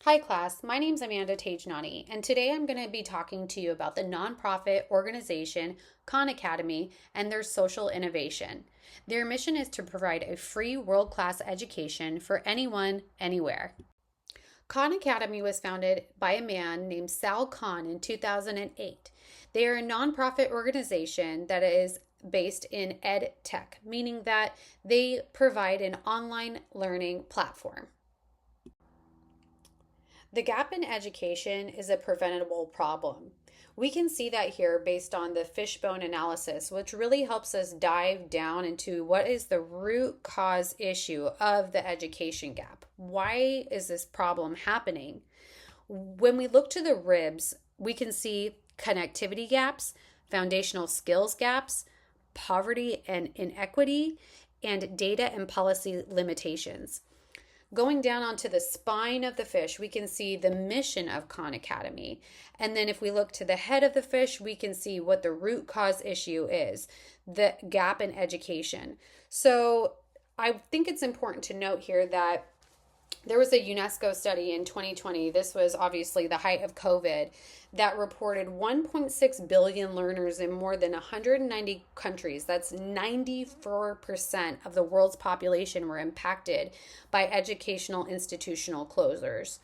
Hi class, my name's Amanda Tenani, and today I'm going to be talking to you about the nonprofit organization Khan Academy and their social innovation. Their mission is to provide a free world-class education for anyone, anywhere. Khan Academy was founded by a man named Sal Khan in 2008. They are a nonprofit organization that is based in ed tech, meaning that they provide an online learning platform. The gap in education is a preventable problem. We can see that here based on the fishbone analysis, which really helps us dive down into what is the root cause issue of the education gap. Why is this problem happening? When we look to the ribs, we can see connectivity gaps, foundational skills gaps, poverty and inequity, and data and policy limitations. Going down onto the spine of the fish, we can see the mission of Khan Academy. And then if we look to the head of the fish, we can see what the root cause issue is, the gap in education. So I think it's important to note here that there was a UNESCO study in 2020. This was obviously the height of COVID that reported 1.6 billion learners in more than 190 countries. That's 94% of the world's population were impacted by educational institutional closures.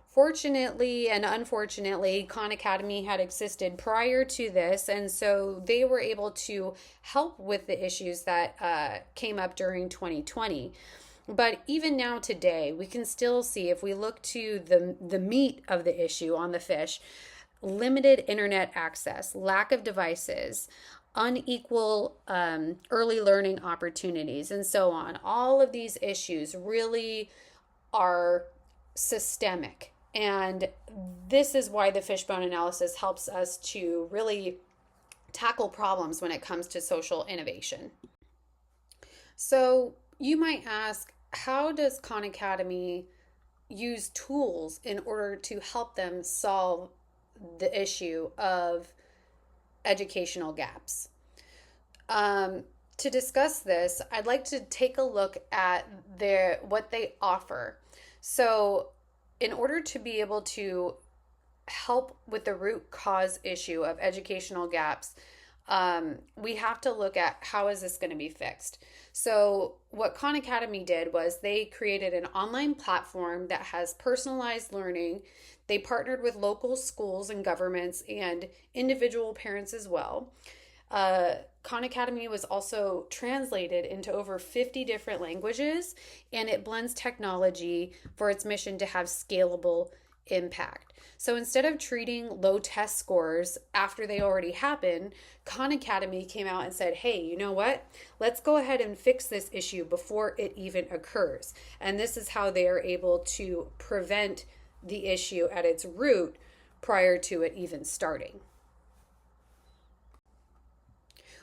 Fortunately and unfortunately, Khan Academy had existed prior to this, and so they were able to help with the issues that came up during 2020. But even now today, we can still see, if we look to the meat of the issue on the fish, limited internet access, lack of devices, unequal early learning opportunities, and so on. All of these issues really are systemic. And this is why the fishbone analysis helps us to really tackle problems when it comes to social innovation. So you might ask, how does Khan Academy use tools in order to help them solve the issue of educational gaps? To discuss this, I'd like to take a look at what they offer. So in order to be able to help with the root cause issue of educational gaps, we have to look at how is this going to be fixed. So what Khan Academy did was they created an online platform that has personalized learning. They partnered with local schools and governments and individual parents as well. Khan Academy was also translated into over 50 different languages, and it blends technology for its mission to have scalable impact. So instead of treating low test scores after they already happen, Khan Academy came out and said, hey, you know what? Let's go ahead and fix this issue before it even occurs. And this is how they are able to prevent the issue at its root prior to it even starting.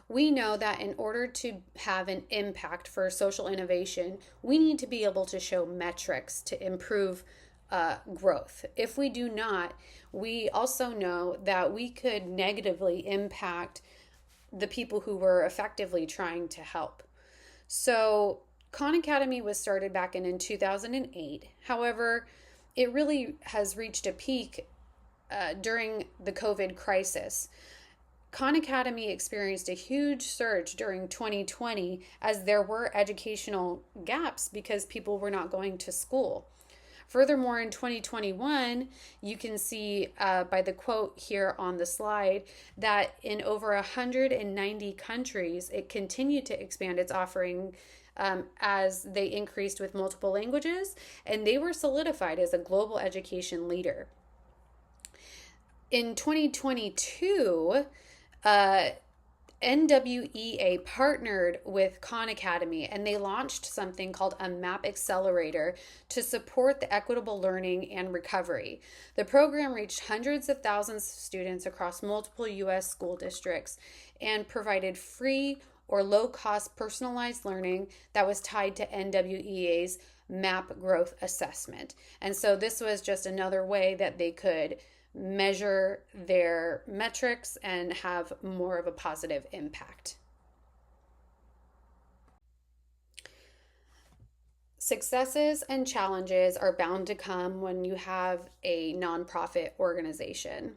We know that in order to have an impact for social innovation, we need to be able to show metrics to improve growth. If we do not, we also know that we could negatively impact the people who were effectively trying to help. So Khan Academy was started back in 2008. However, it really has reached a peak during the COVID crisis. Khan Academy experienced a huge surge during 2020 as there were educational gaps because people were not going to school. Furthermore, in 2021, you can see by the quote here on the slide that in over 190 countries, it continued to expand its offering as they increased with multiple languages, and they were solidified as a global education leader. In 2022, NWEA partnered with Khan Academy, and they launched something called a MAP Accelerator to support the equitable learning and recovery. The program reached hundreds of thousands of students across multiple U.S. school districts and provided free or low-cost personalized learning that was tied to NWEA's MAP growth assessment. And so this was just another way that they could measure their metrics and have more of a positive impact. Successes and challenges are bound to come when you have a nonprofit organization.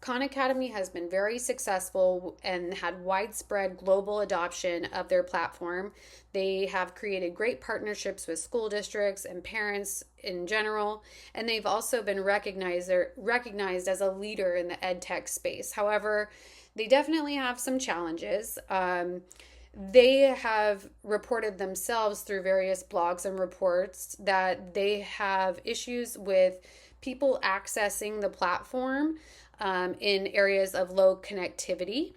Khan Academy has been very successful and had widespread global adoption of their platform. They have created great partnerships with school districts and parents in general, and they've also been recognized as a leader in the ed tech space. However, they definitely have some challenges. They have reported themselves through various blogs and reports that they have issues with people accessing the platform in areas of low connectivity.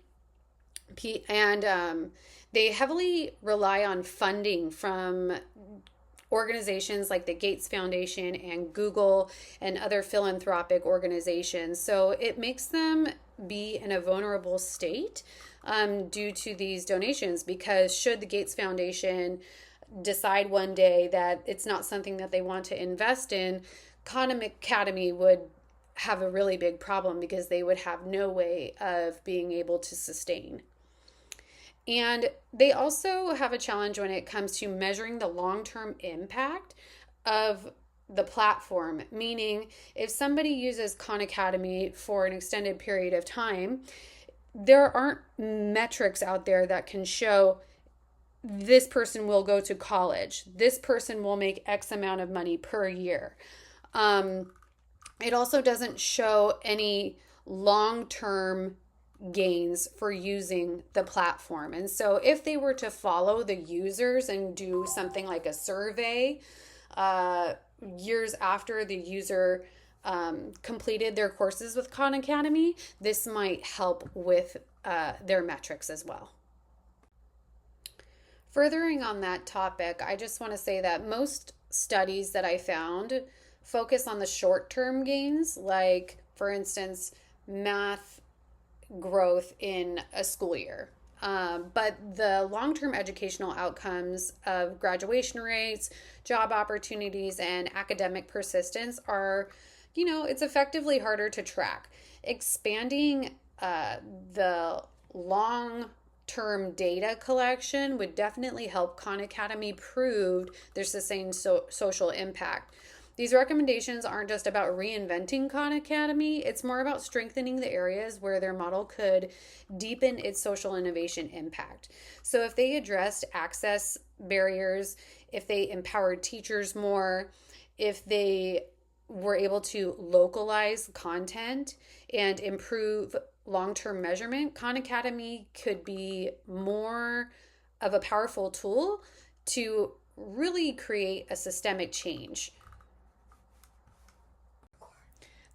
And they heavily rely on funding from organizations like the Gates Foundation and Google and other philanthropic organizations. So it makes them be in a vulnerable state due to these donations, because should the Gates Foundation decide one day that it's not something that they want to invest in, Khan Academy would have a really big problem because they would have no way of being able to sustain. And they also have a challenge when it comes to measuring the long-term impact of the platform, meaning if somebody uses Khan Academy for an extended period of time, there aren't metrics out there that can show this person will go to college, this person will make X amount of money per year. It also doesn't show any long-term gains for using the platform. And so if they were to follow the users and do something like a survey years after the user completed their courses with Khan Academy, this might help with their metrics as well. Furthering on that topic, I just want to say that most studies that I found focus on the short-term gains, like, for instance, math growth in a school year. But the long-term educational outcomes of graduation rates, job opportunities, and academic persistence are, it's effectively harder to track. Expanding the long-term data collection would definitely help Khan Academy prove their sustained social impact. These recommendations aren't just about reinventing Khan Academy, it's more about strengthening the areas where their model could deepen its social innovation impact. So if they addressed access barriers, if they empowered teachers more, if they were able to localize content and improve long-term measurement, Khan Academy could be more of a powerful tool to really create a systemic change.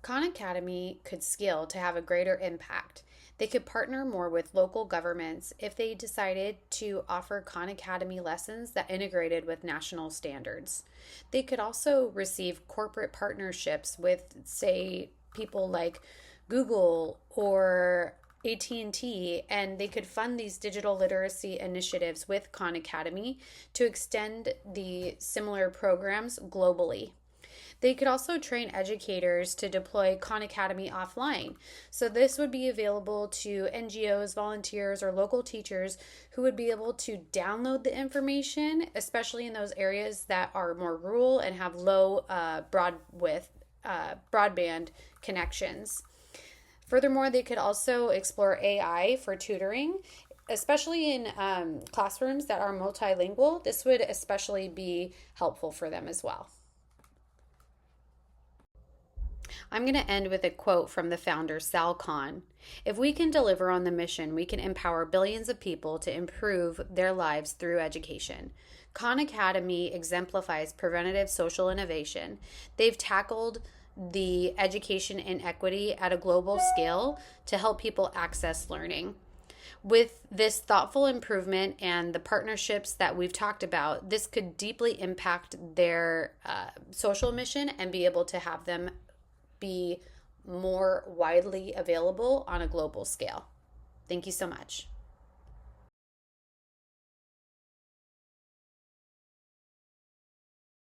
Khan Academy could scale to have a greater impact. They could partner more with local governments if they decided to offer Khan Academy lessons that integrated with national standards. They could also receive corporate partnerships with, say, people like Google or AT&T, and they could fund these digital literacy initiatives with Khan Academy to extend the similar programs globally. They could also train educators to deploy Khan Academy offline. So this would be available to NGOs, volunteers, or local teachers who would be able to download the information, especially in those areas that are more rural and have low broadband connections. Furthermore, they could also explore AI for tutoring, especially in classrooms that are multilingual. This would especially be helpful for them as well. I'm going to end with a quote from the founder, Sal Khan. If we can deliver on the mission, we can empower billions of people to improve their lives through education. Khan Academy exemplifies preventative social innovation. They've tackled the education inequity at a global scale to help people access learning. With this thoughtful improvement and the partnerships that we've talked about, this could deeply impact their social mission and be able to have them be more widely available on a global scale. Thank you so much.